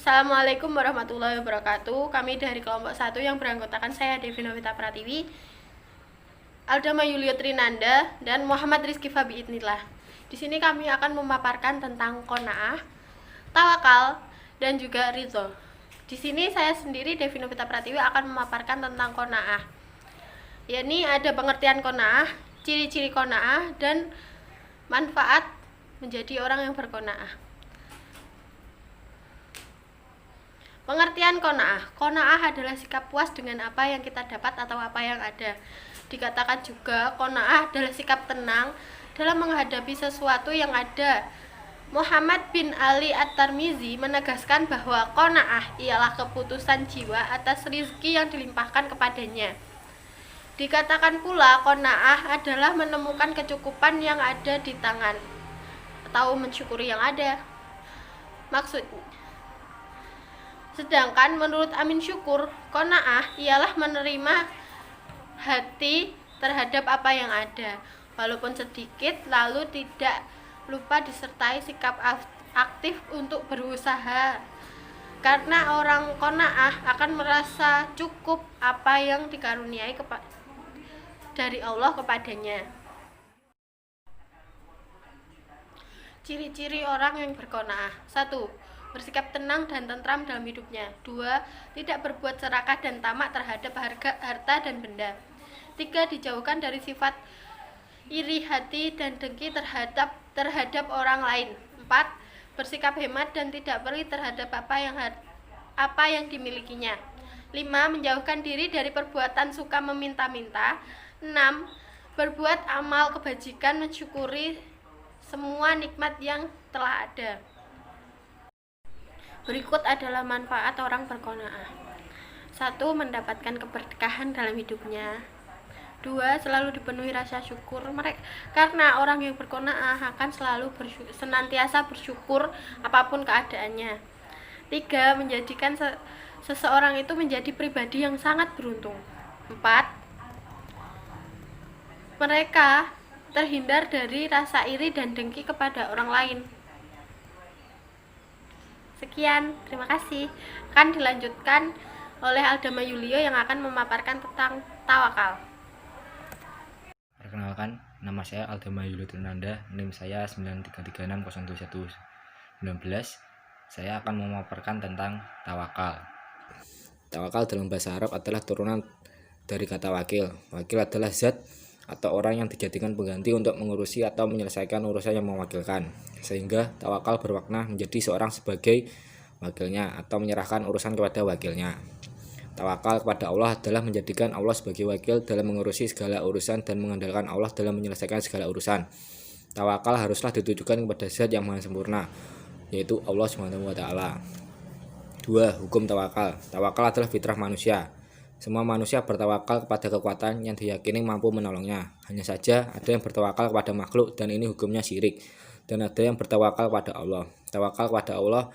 Assalamualaikum warahmatullahi wabarakatuh. Kami dari kelompok 1 yang beranggotakan saya Devi Novita Pratiwi, Aldama Yulio Trinanda, dan Muhammad Rizky Fabi Idnillah. Di sini kami akan memaparkan tentang qanaah, tawakal, dan juga ridho. Di sini saya sendiri Devi Novita Pratiwi akan memaparkan tentang qanaah. Yakni ada pengertian qanaah, ciri-ciri qanaah, dan manfaat menjadi orang yang berqanaah. Pengertian qanaah. Qanaah adalah sikap puas dengan apa yang kita dapat atau apa yang ada. Dikatakan juga qanaah adalah sikap tenang dalam menghadapi sesuatu yang ada. Muhammad bin Ali At-Tirmizi menegaskan bahwa qanaah ialah keputusan jiwa atas rizki yang dilimpahkan kepadanya. Dikatakan pula qanaah adalah menemukan kecukupan yang ada di tangan atau mensyukuri yang ada. Sedangkan menurut Amin Syukur, qanaah ialah menerima hati terhadap apa yang ada, walaupun sedikit, lalu tidak lupa disertai sikap aktif untuk berusaha. Karena orang qanaah akan merasa cukup apa yang dikaruniai dari Allah kepadanya. Ciri-ciri orang yang berqanaah. 1. Bersikap tenang dan tentram dalam hidupnya. 2. Tidak berbuat serakah dan tamak terhadap harta dan benda. 3. Dijauhkan dari sifat iri hati dan dengki terhadap orang lain. 4. Bersikap hemat dan tidak pelit terhadap apa yang dimilikinya. 5. Menjauhkan diri dari perbuatan suka meminta-minta. 6. Berbuat amal kebajikan, mensyukuri semua nikmat yang telah ada. Berikut adalah manfaat orang berqanaah. 1. Mendapatkan keberkahan dalam hidupnya. 2. Selalu dipenuhi rasa syukur karena orang yang berqanaah akan selalu senantiasa bersyukur apapun keadaannya. 3. Menjadikan seseorang itu menjadi pribadi yang sangat beruntung. 4. Mereka terhindar dari rasa iri dan dengki kepada orang lain. Sekian, terima kasih. Akan dilanjutkan oleh Aldama Yulio yang akan memaparkan tentang tawakal. Perkenalkan, nama saya Aldama Yulio Trinanda, NIM saya 933602119. Saya akan memaparkan tentang tawakal. Tawakal dalam bahasa Arab adalah turunan dari kata wakil. Wakil adalah zat atau orang yang dijadikan pengganti untuk mengurusi atau menyelesaikan urusan yang mewakilkan, sehingga tawakal bermakna menjadi seorang sebagai wakilnya atau menyerahkan urusan kepada wakilnya. Tawakal kepada Allah adalah menjadikan Allah sebagai wakil dalam mengurusi segala urusan dan mengandalkan Allah dalam menyelesaikan segala urusan. Tawakal haruslah ditujukan kepada zat yang maha sempurna, yaitu Allah SWT. 2. Hukum tawakal. Tawakal adalah fitrah manusia. Semua manusia bertawakal kepada kekuatan yang diyakini mampu menolongnya. Hanya saja ada yang bertawakal kepada makhluk dan ini hukumnya syirik. Dan ada yang bertawakal kepada Allah. Tawakal kepada Allah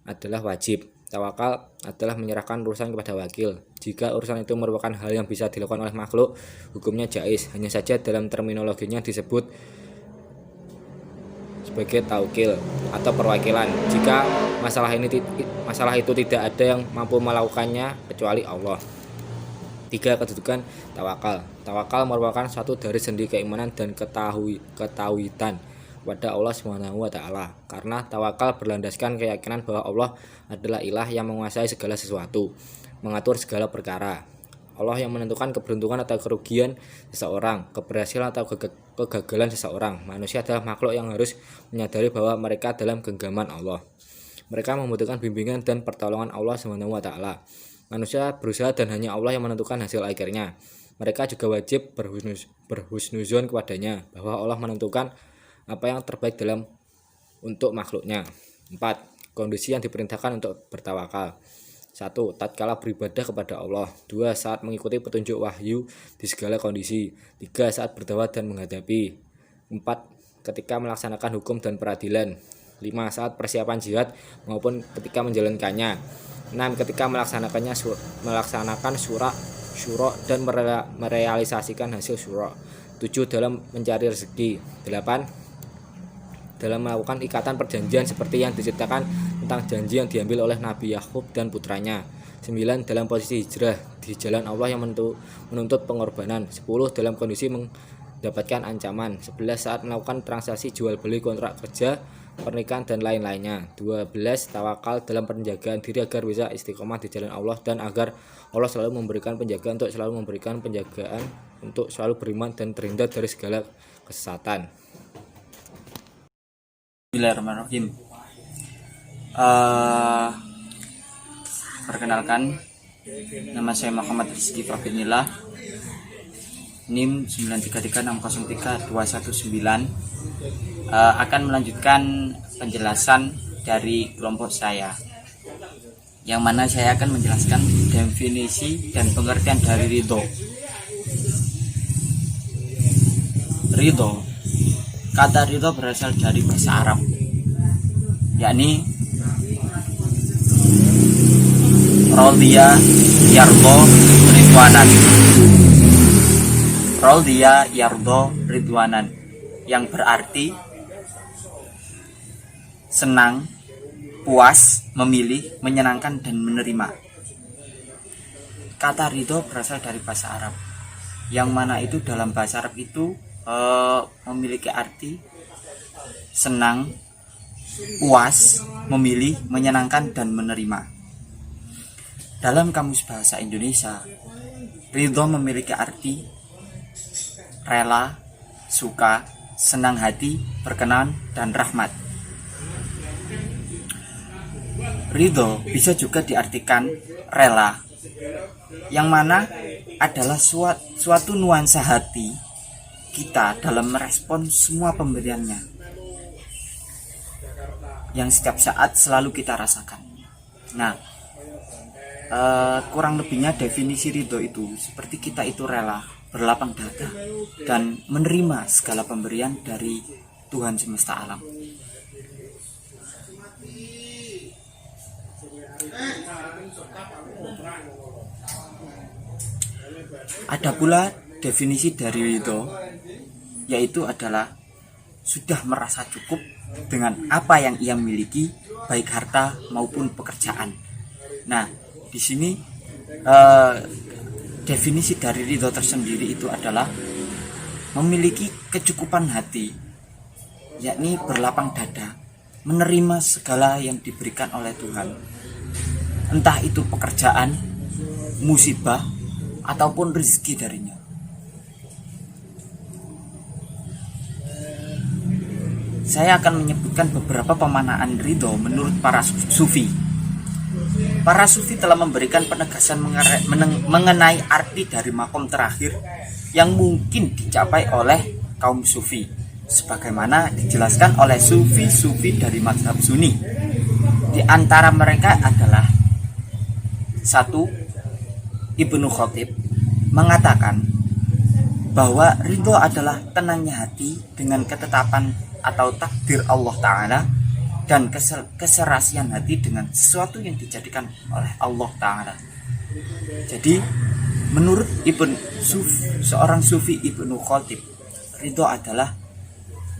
adalah wajib. Tawakal adalah menyerahkan urusan kepada wakil. Jika urusan itu merupakan hal yang bisa dilakukan oleh makhluk, hukumnya jais. Hanya saja dalam terminologinya disebut sebagai taukil atau perwakilan. Jika masalah itu tidak ada yang mampu melakukannya kecuali Allah. 3. Kedudukan tawakal. Tawakal merupakan suatu dari sendi keimanan dan ketauhidan kepada Allah SWT. Karena tawakal berlandaskan keyakinan bahwa Allah adalah ilah yang menguasai segala sesuatu, mengatur segala perkara. Allah yang menentukan keberuntungan atau kerugian seseorang, keberhasilan atau kegagalan seseorang. Manusia adalah makhluk yang harus menyadari bahwa mereka dalam genggaman Allah. Mereka membutuhkan bimbingan dan pertolongan Allah SWT. Manusia berusaha dan hanya Allah yang menentukan hasil akhirnya. Mereka juga wajib berhusnuzon kepadanya bahwa Allah menentukan apa yang terbaik untuk makhluknya. 4. Kondisi yang diperintahkan untuk bertawakal. 1. Tatkala beribadah kepada Allah. 2. Saat mengikuti petunjuk wahyu di segala kondisi. 3. Saat berdakwah dan menghadapi. 4. Ketika melaksanakan hukum dan peradilan. 5. Saat persiapan jihad maupun ketika menjalankannya. 6. Ketika melaksanakan syura dan merealisasikan hasil syura. 7. Dalam mencari rezeki. 8. dalam melakukan ikatan perjanjian seperti yang diceritakan tentang janji yang diambil oleh Nabi Yakub dan putranya. 9. Dalam posisi hijrah di jalan Allah yang menuntut pengorbanan. 10. Dalam kondisi mendapatkan ancaman. 11. Saat melakukan transaksi jual beli, kontrak kerja, pernikahan dan lain-lainnya. 12. Tawakal dalam penjagaan diri agar bisa istiqomah di jalan Allah dan agar Allah selalu memberikan penjagaan untuk selalu beriman dan terhindar dari segala kesesatan. Bismillahirrahmanirrahim. Perkenalkan, nama saya Muhammad Rizky Fafidnillah, NIM 933603219. Akan melanjutkan penjelasan dari kelompok saya, yang mana saya akan menjelaskan definisi dan pengertian dari ridho. Ridho, kata ridho berasal dari bahasa Arab, yakni Rodiya yardo ridwanan. Rodiya yardo ridwanan, yang berarti senang, puas, memilih, menyenangkan, dan menerima. Kata ridho berasal dari bahasa Arab, yang mana itu dalam bahasa Arab itu memiliki arti senang, puas, memilih, menyenangkan, dan menerima. Dalam kamus bahasa Indonesia, ridho memiliki arti rela, suka, senang hati, berkenan, dan rahmat. Ridho bisa juga diartikan rela, yang mana adalah suatu nuansa hati kita dalam merespon semua pemberiannya, yang setiap saat selalu kita rasakan. Nah, kurang lebihnya definisi ridho itu seperti kita itu rela, berlapang dada, dan menerima segala pemberian dari Tuhan semesta alam. Ada pula definisi dari ridho, yaitu adalah sudah merasa cukup dengan apa yang ia miliki, baik harta maupun pekerjaan. Nah, di sini definisi dari ridho tersendiri itu adalah memiliki kecukupan hati, yakni berlapang dada, menerima segala yang diberikan oleh Tuhan, entah itu pekerjaan, musibah, ataupun rezeki darinya. Saya akan menyebutkan beberapa pemaknaan ridho menurut para sufi. Para sufi telah memberikan penegasan mengenai arti dari makom terakhir yang mungkin dicapai oleh kaum sufi, sebagaimana dijelaskan oleh sufi-sufi dari mazhab Sunni. Di antara mereka adalah 1. Ibnu Khatib mengatakan bahwa ridho adalah tenangnya hati dengan ketetapan atau takdir Allah Ta'ala, dan keserasian hati dengan sesuatu yang dijadikan oleh Allah Ta'ala. Jadi menurut seorang sufi Ibnu Khatib, ridho adalah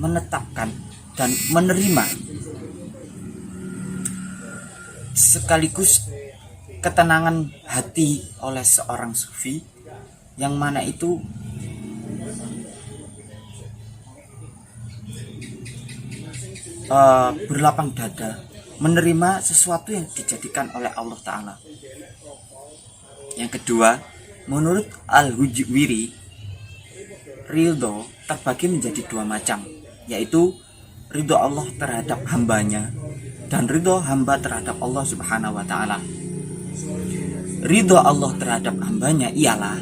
menetapkan dan menerima sekaligus ketenangan hati oleh seorang sufi, yang mana itu berlapang dada, menerima sesuatu yang dijadikan oleh Allah Ta'ala. Yang kedua, menurut Al-Hujwiri, ridho terbagi menjadi dua macam, yaitu ridho Allah terhadap hambanya dan ridho hamba terhadap Allah Subhanahu wa Ta'ala. Ridho Allah terhadap hambanya ialah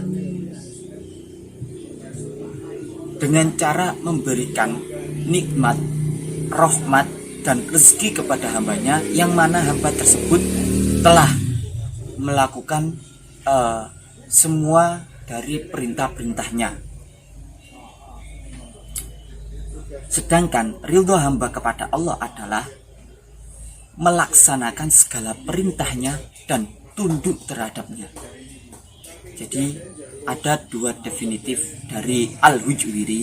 dengan cara memberikan nikmat, rahmat, dan rezeki kepada hambanya, yang mana hamba tersebut telah melakukan semua dari perintah-perintahnya. Sedangkan ridho hamba kepada Allah adalah melaksanakan segala perintahnya dan tunduk terhadapnya. Jadi ada dua definitif dari Al-Hujwiri,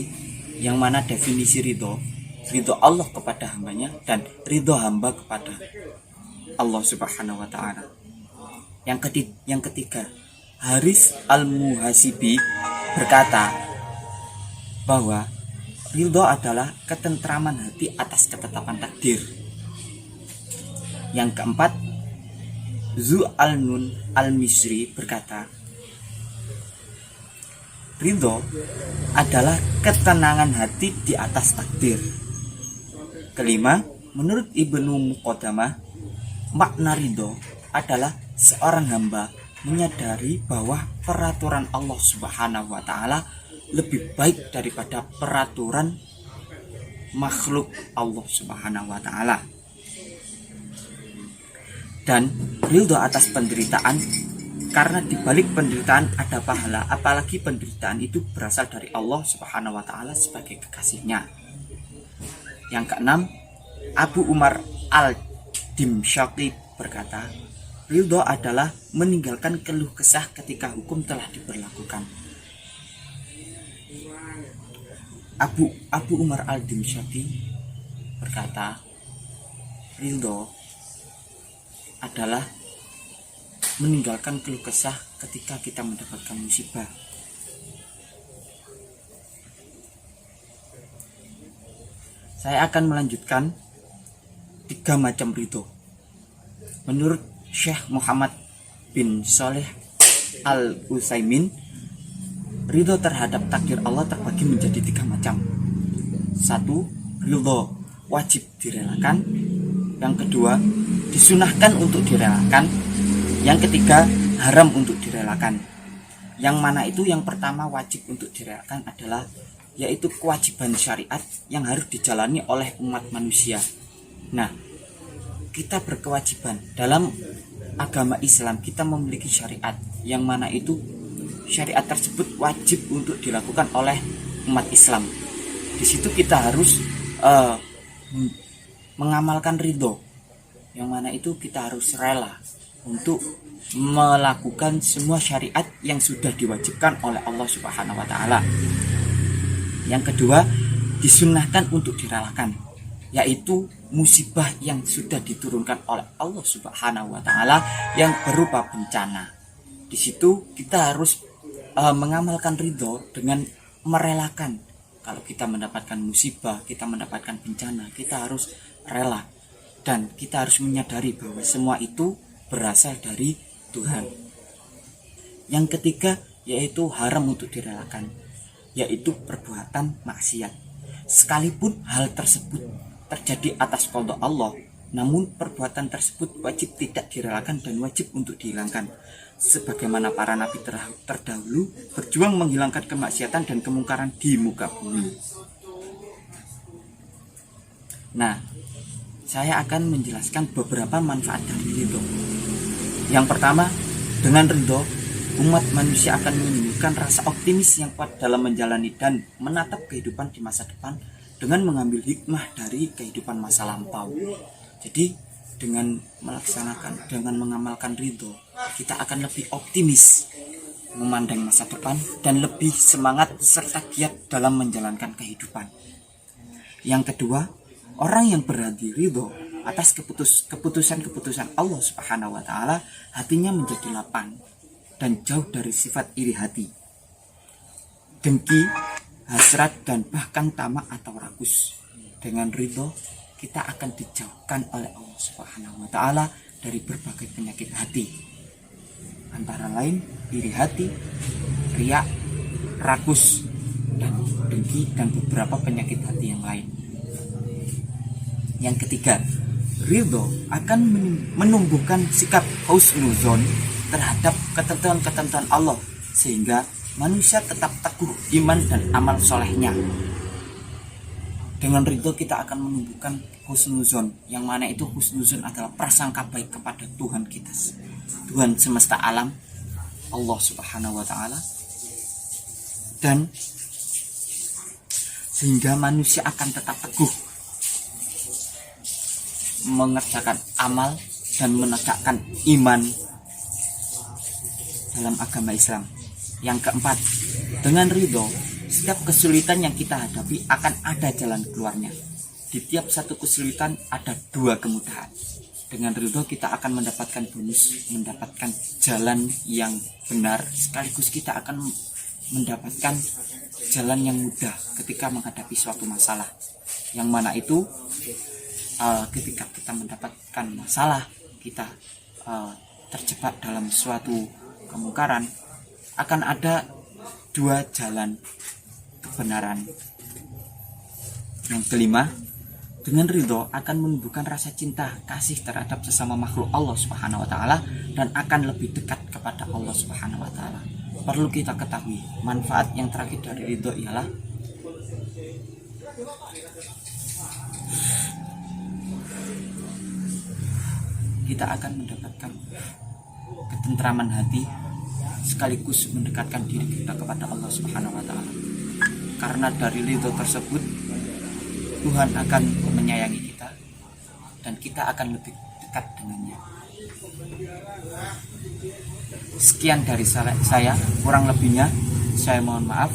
yang mana definisi ridho ridho Allah kepada hambanya dan ridho hamba kepada Allah Subhanahu wa Ta'ala. Yang ketiga, Haris Al-Muhasibi berkata bahwa ridho adalah ketentraman hati atas ketetapan takdir. Yang keempat, Zu Al-Nun Al-Misri berkata, ridho adalah ketenangan hati di atas takdir. Kelima, menurut Ibnu Muqaddamah, makna ridho adalah seorang hamba menyadari bahwa peraturan Allah Subhanahu wa Ta'ala lebih baik daripada peraturan makhluk Allah Subhanahu wa Ta'ala. Dan ridho atas penderitaan, karena di balik penderitaan ada pahala, apalagi penderitaan itu berasal dari Allah Subhanahu wa Ta'ala sebagai kekasihnya. Yang keenam, Abu Umar Al-Dimsyaqi berkata, ridho adalah meninggalkan keluh kesah ketika hukum telah diberlakukan. Abu Umar Al-Dimsyaqi berkata, ridho adalah meninggalkan keluh kesah ketika kita mendapatkan musibah. Saya akan melanjutkan 3 macam ridho. Menurut Syekh Muhammad bin Shalih Al-Utsaimin, ridho terhadap takdir Allah terbagi menjadi 3 macam. 1. Ridho wajib direlakan. Yang kedua, disunahkan untuk direlakan. Yang ketiga, haram untuk direlakan. Yang mana itu? Yang pertama wajib untuk direlakan adalah yaitu kewajiban syariat yang harus dijalani oleh umat manusia. Nah, kita berkewajiban dalam agama Islam, kita memiliki syariat yang mana itu syariat tersebut wajib untuk dilakukan oleh umat Islam. Di situ kita harus mengamalkan ridho, yang mana itu kita harus rela untuk melakukan semua syariat yang sudah diwajibkan oleh Allah Subhanahu wa Ta'ala. Yang kedua, disunahkan untuk direlakan, yaitu musibah yang sudah diturunkan oleh Allah Subhanahu wa Ta'ala yang berupa bencana. Di situ kita harus mengamalkan ridho dengan merelakan. Kalau kita mendapatkan musibah, kita mendapatkan bencana, kita harus rela dan kita harus menyadari bahwa semua itu berasal dari Tuhan. Yang ketiga yaitu haram untuk direlakan, yaitu perbuatan maksiat. Sekalipun hal tersebut terjadi atas qada Allah, namun perbuatan tersebut wajib tidak direlakan dan wajib untuk dihilangkan. Sebagaimana para nabi terdahulu berjuang menghilangkan kemaksiatan dan kemungkaran di muka bumi. Nah, saya akan menjelaskan beberapa manfaat dari ridho. Yang pertama, dengan ridho, umat manusia akan menimbulkan rasa optimis yang kuat dalam menjalani dan menatap kehidupan di masa depan dengan mengambil hikmah dari kehidupan masa lampau. Jadi, dengan mengamalkan ridho, kita akan lebih optimis memandang masa depan dan lebih semangat serta giat dalam menjalankan kehidupan. Yang kedua, orang yang berhati ridho atas keputusan-keputusan Allah Subhanahu wa Ta'ala, hatinya menjadi lapang dan jauh dari sifat iri hati, dengki, hasrat, dan bahkan tamak atau rakus. Dengan ridho, kita akan dijauhkan oleh Allah Subhanahu wa Ta'ala dari berbagai penyakit hati, antara lain iri hati, riak, rakus, dan dengki, dan beberapa penyakit hati yang lain. Yang ketiga, ridho akan menumbuhkan sikap husnuzon terhadap ketentuan-ketentuan Allah, sehingga manusia tetap teguh iman dan amal solehnya. Dengan ridho kita akan menumbuhkan husnuzon, yang mana itu husnuzon adalah prasangka baik kepada Tuhan kita, Tuhan semesta alam, Allah Subhanahu wa Ta'ala, dan sehingga manusia akan tetap teguh mengerjakan amal dan menegakkan iman dalam agama Islam. Yang keempat, dengan ridho, setiap kesulitan yang kita hadapi akan ada jalan keluarnya. di tiap satu kesulitan ada dua kemudahan. Dengan ridho kita akan mendapatkan bonus, mendapatkan jalan yang benar, sekaligus kita akan mendapatkan jalan yang mudah ketika menghadapi suatu masalah. Yang mana itu ketika kita mendapatkan masalah, kita terjebak dalam suatu kemungkaran, akan ada dua jalan kebenaran. Yang kelima, dengan ridho akan menumbuhkan rasa cinta kasih terhadap sesama makhluk Allah Subhanahu wa taala dan akan lebih dekat kepada Allah Subhanahu wa taala. Perlu kita ketahui, manfaat yang terakhir dari ridho ialah kita akan mendapatkan ketentraman hati sekaligus mendekatkan diri kita kepada Allah Subhanahu wa taala. Karena dari ridho tersebut Tuhan akan menyayangi kita dan kita akan lebih dekat dengannya. Sekian dari saya, kurang lebihnya saya mohon maaf.